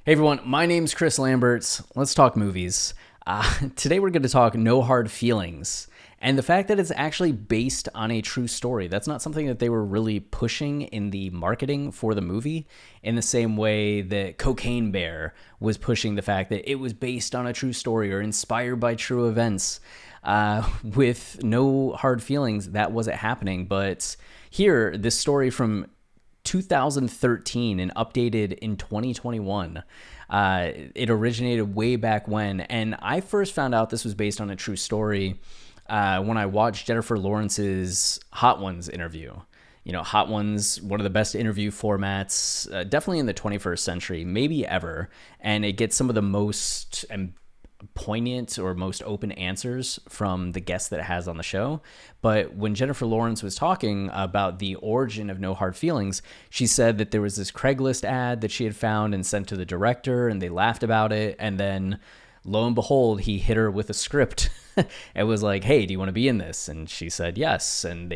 Hey everyone, my name's Chris Lamberts. Let's talk movies. Today we're going to talk No Hard Feelings and the fact that it's actually based on a true story. That's not something that they were really pushing in the marketing for the movie in the same way that Cocaine Bear was pushing the fact that it was based on a true story or inspired by true events. With No Hard Feelings, that wasn't happening. But here, this story from 2013 and updated in 2021. It originated way back when, and I first found out this was based on a true story when I watched Jennifer Lawrence's Hot Ones interview. You know, Hot Ones, one of the best interview formats, definitely in the 21st century, maybe ever, and it gets some of the most poignant or most open answers from the guests that it has on the show. But when Jennifer Lawrence was talking about the origin of No Hard Feelings, she said that there was this Craigslist ad that she had found and sent to the director, and they laughed about it. And then lo and behold, he hit her with a script. It was like, hey, do you want to be in this? And she said yes. And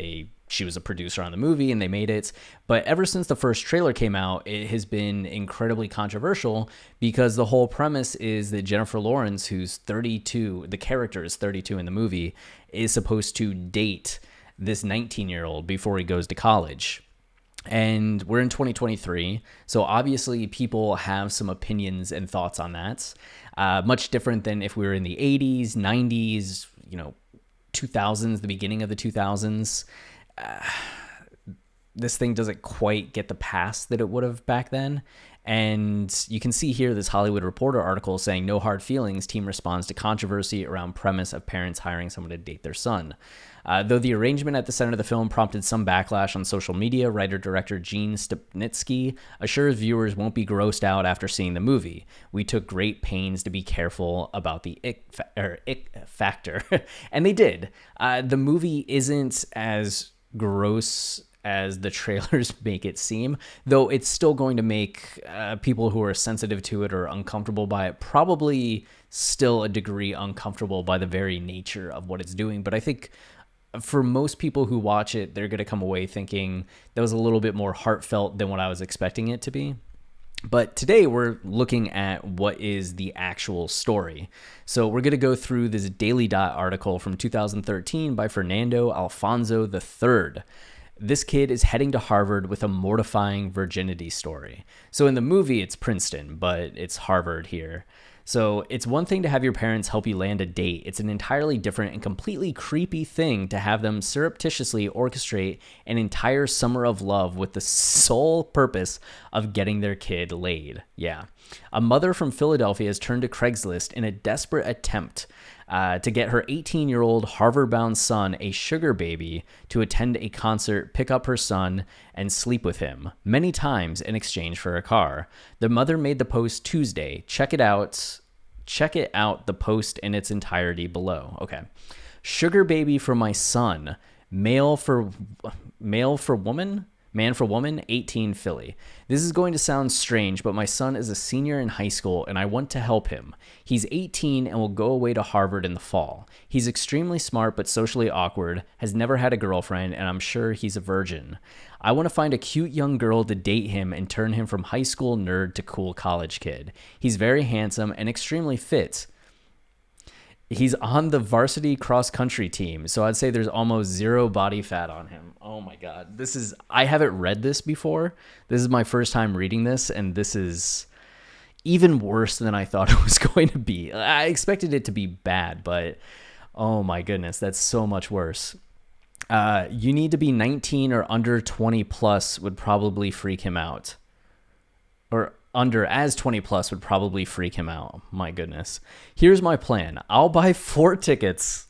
she was a producer on the movie and they made it. But ever since the first trailer came out, it has been incredibly controversial because the whole premise is that Jennifer Lawrence, who's 32, the character is 32 in the movie, is supposed to date this 19-year-old before he goes to college. And we're in 2023, so obviously people have some opinions and thoughts on that. Much different than if we were in the 80s, 90s, 2000s, the beginning of the 2000s. This thing doesn't quite get the pass that it would have back then. And you can see here this Hollywood Reporter article saying No Hard Feelings, team responds to controversy around premise of parents hiring someone to date their son. Though the arrangement at the center of the film prompted some backlash on social media, writer-director Gene Stupnitsky assures viewers won't be grossed out after seeing the movie. We took great pains to be careful about the ick factor. And they did. The movie isn't as gross as the trailers make it seem, though it's still going to make people who are sensitive to it or uncomfortable by it probably still a degree uncomfortable by the very nature of what it's doing. But I think for most people who watch it, they're going to come away thinking that was a little bit more heartfelt than what I was expecting it to be. But today we're looking at what is the actual story. So we're going to go through this Daily Dot article from 2013 by Fernando Alfonso III. This kid is heading to Harvard with a mortifying virginity story. So in the movie, it's Princeton, but it's Harvard here. So it's one thing to have your parents help you land a date. It's an entirely different and completely creepy thing to have them surreptitiously orchestrate an entire summer of love with the sole purpose of getting their kid laid. Yeah. A mother from Philadelphia has turned to Craigslist in a desperate attempt to get her 18-year-old Harvard-bound son, a sugar baby, to attend a concert, pick up her son, and sleep with him many times in exchange for a car. The mother made the post Tuesday. Check it out. Check it out, the post in its entirety below. Okay. Sugar baby for my son. Male for woman? Man for woman, 18 Philly. This is going to sound strange, but my son is a senior in high school and I want to help him. He's 18 and will go away to Harvard in the fall. He's extremely smart but socially awkward, has never had a girlfriend, and I'm sure he's a virgin. I want to find a cute young girl to date him and turn him from high school nerd to cool college kid. He's very handsome and extremely fit. He's on the varsity cross-country team, so I'd say there's almost zero body fat on him. Oh my God. I haven't read this before. This is my first time reading this, and this is even worse than I thought it was going to be. I expected it to be bad, but oh my goodness, that's so much worse. You need to be 19 or under 20 plus would probably freak him out. Or under as 20 plus would probably freak him out. My goodness. Here's my plan. I'll buy 4 tickets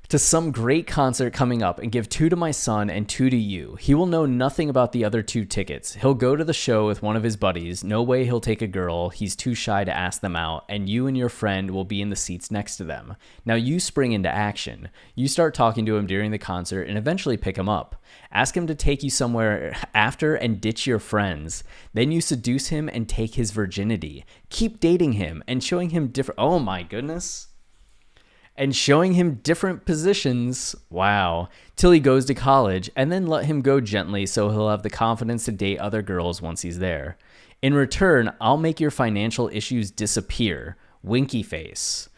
to some great concert coming up and give 2 to my son and 2 to you. He will know nothing about the other 2 tickets. He'll go to the show with one of his buddies. No way he'll take a girl. He's too shy to ask them out. And you and your friend will be in the seats next to them. Now you spring into action. You start talking to him during the concert and eventually pick him up. Ask him to take you somewhere after and ditch your friends. Then you seduce him and take his virginity. Keep dating him and showing him different... Oh my goodness. And showing him different positions, wow, till he goes to college, and then let him go gently so he'll have the confidence to date other girls once he's there. In return, I'll make your financial issues disappear. Winky face.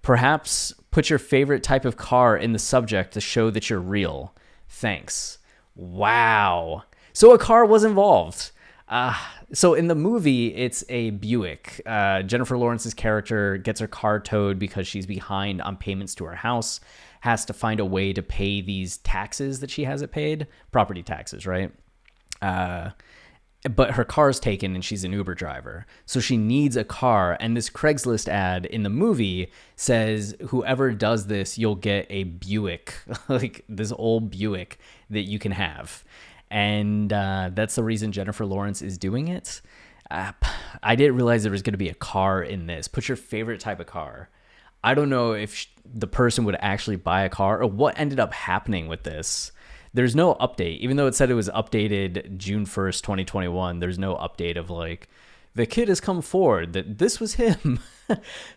Perhaps put your favorite type of car in the subject to show that you're real. Thanks. Wow. So a car was involved. So in the movie, it's a Buick. Jennifer Lawrence's character gets her car towed because she's behind on payments to her house, has to find a way to pay these taxes that she hasn't paid, property taxes, right? But her car's taken and she's an Uber driver. So she needs a car. And this Craigslist ad in the movie says, whoever does this, you'll get a Buick, like this old Buick that you can have. And that's the reason Jennifer Lawrence is doing it. I didn't realize there was going to be a car in this. Put your favorite type of car. I don't know if the person would actually buy a car or what ended up happening with this. There's no update. Even though it said it was updated June 1st, 2021, there's no update of like, the kid has come forward that this was him.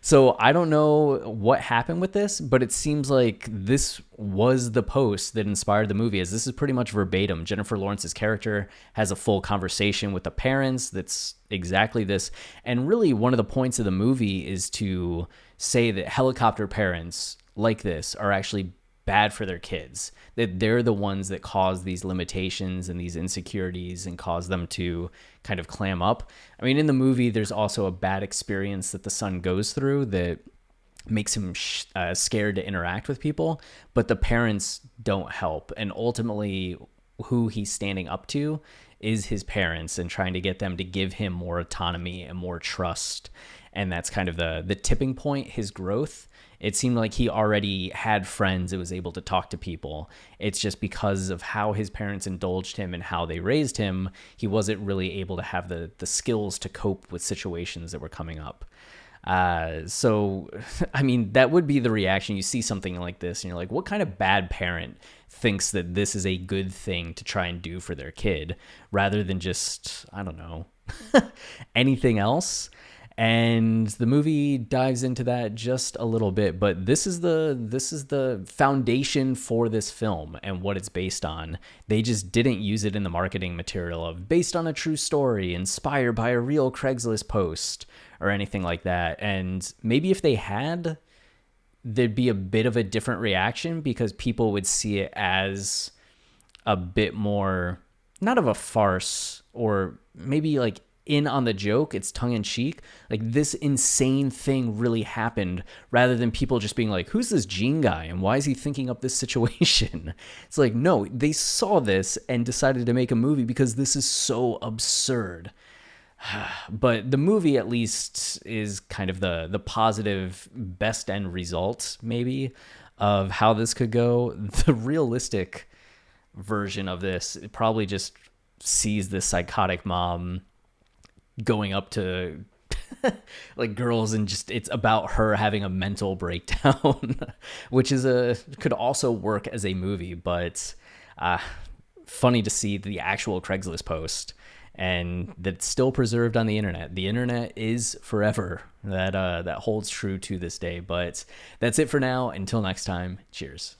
So I don't know what happened with this, but it seems like this was the post that inspired the movie, as this is pretty much verbatim. Jennifer Lawrence's character has a full conversation with the parents that's exactly this. And really one of the points of the movie is to say that helicopter parents like this are actually bad for their kids, that they're the ones that cause these limitations and these insecurities and cause them to kind of clam up. I mean, in the movie, there's also a bad experience that the son goes through that makes him scared to interact with people, but the parents don't help. And ultimately, who he's standing up to is his parents and trying to get them to give him more autonomy and more trust. And that's kind of the tipping point, his growth. It seemed like he already had friends and was able to talk to people. It's just because of how his parents indulged him and how they raised him, he wasn't really able to have the skills to cope with situations that were coming up. So, I mean, that would be the reaction. You see something like this and you're like, what kind of bad parent thinks that this is a good thing to try and do for their kid rather than just, I don't know, anything else? And the movie dives into that just a little bit, but this is the foundation for this film and what it's based on. They just didn't use it in the marketing material of based on a true story, inspired by a real Craigslist post or anything like that. And maybe if they had, there'd be a bit of a different reaction because people would see it as a bit more, not of a farce or maybe like in on the joke, it's tongue-in-cheek, like this insane thing really happened, rather than people just being like, who's this Gene guy and why is he thinking up this situation? It's like, no, they saw this and decided to make a movie because this is so absurd. But the movie at least is kind of the positive best end result maybe of how this could go. The realistic version of this, it probably just sees this psychotic mom going up to like girls and just it's about her having a mental breakdown, which is could also work as a movie, but funny to see the actual Craigslist post and that's still preserved on the internet. The internet is forever. That holds true to this day. But that's it for now. Until next time, cheers.